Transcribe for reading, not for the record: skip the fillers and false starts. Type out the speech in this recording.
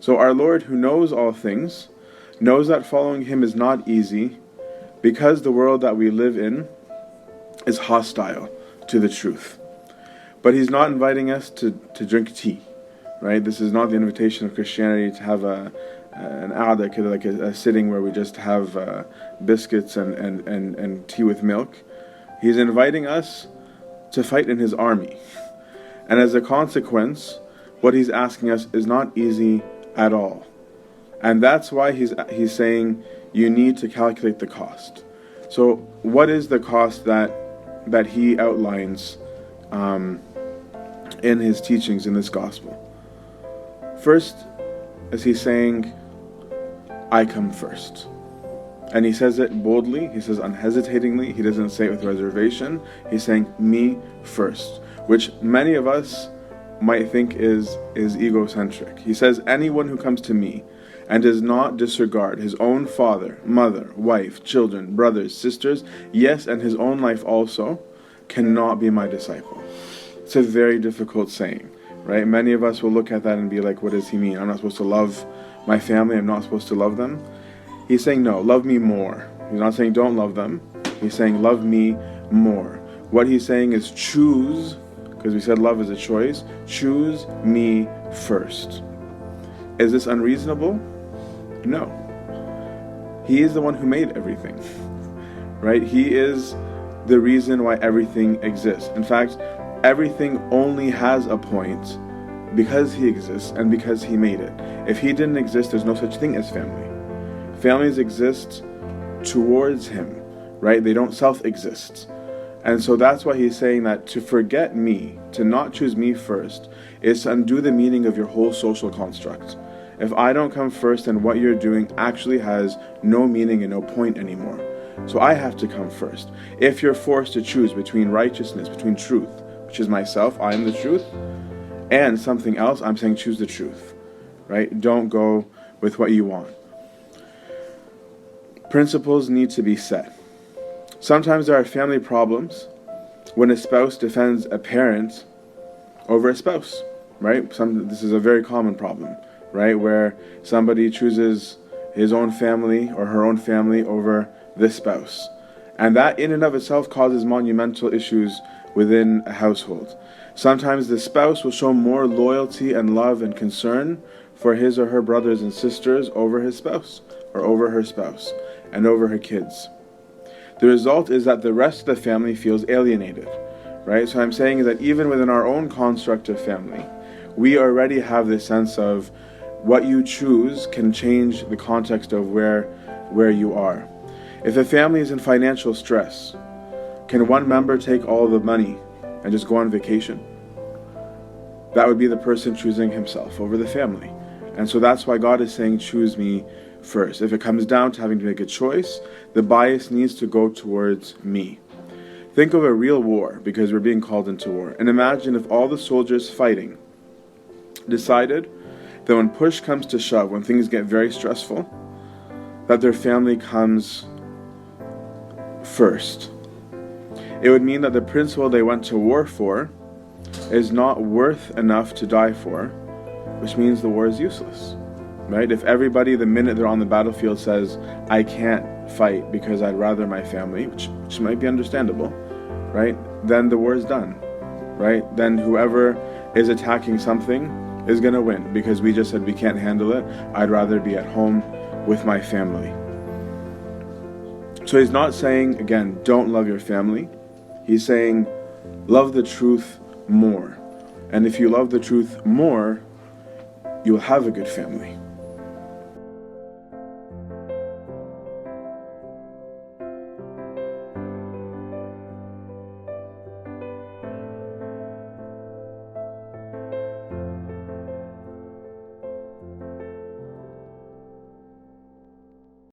So our Lord, who knows all things, knows that following him is not easy, because the world that we live in is hostile to the truth. But he's not inviting us to drink tea, right? This is not the invitation of Christianity to have an aada, like a sitting where we just have biscuits and tea with milk. He's inviting us to fight in his army. And as a consequence, what he's asking us is not easy at all. And that's why he's saying you need to calculate the cost. So what is the cost that he outlines in his teachings in this gospel? First, as he's saying, I come first. And he says it boldly, he says unhesitatingly, he doesn't say it with reservation. He's saying, me first, which many of us might think is egocentric. He says, anyone who comes to me and does not disregard his own father, mother, wife, children, brothers, sisters, yes, and his own life also, cannot be my disciple. It's a very difficult saying, right? Many of us will look at that and be like, what does he mean? I'm not supposed to love my family, I'm not supposed to love them. He's saying, no, love me more. He's not saying don't love them. He's saying love me more. What he's saying is choose, because we said love is a choice, choose me first. Is this unreasonable? No. He is the one who made everything, right? He is the reason why everything exists. In fact, everything only has a point because he exists and because he made it. If he didn't exist, there's no such thing as family. Families exist towards him, right? They don't self-exist. And so that's why he's saying that to forget me, to not choose me first, is to undo the meaning of your whole social construct. If I don't come first, then what you're doing actually has no meaning and no point anymore. So I have to come first. If you're forced to choose between righteousness, between truth, which is myself, I am the truth, and something else, I'm saying choose the truth, right? Don't go with what you want. Principles need to be set. Sometimes there are family problems when a spouse defends a parent over a spouse, right? This is a very common problem, right? Where somebody chooses his own family or her own family over the spouse. And that in and of itself causes monumental issues within a household. Sometimes the spouse will show more loyalty and love and concern for his or her brothers and sisters over his spouse or over her spouse and over her kids. The result is that the rest of the family feels alienated, right? So I'm saying is that even within our own construct of family, we already have this sense of what you choose can change the context of where you are. If a family is in financial stress, can one member take all the money and just go on vacation? That would be the person choosing himself over the family. And so that's why God is saying, choose me first. If it comes down to having to make a choice, the bias needs to go towards me. Think of a real war, because we're being called into war. And imagine if all the soldiers fighting decided that when push comes to shove, when things get very stressful, that their family comes first. It would mean that the principle they went to war for is not worth enough to die for, which means the war is useless, right? If everybody, the minute they're on the battlefield, says, I can't fight because I'd rather my family, which might be understandable, right? Then the war is done, right? Then whoever is attacking something is going to win because we just said we can't handle it. I'd rather be at home with my family. So he's not saying, again, don't love your family. He's saying, love the truth more. And if you love the truth more, you'll have a good family.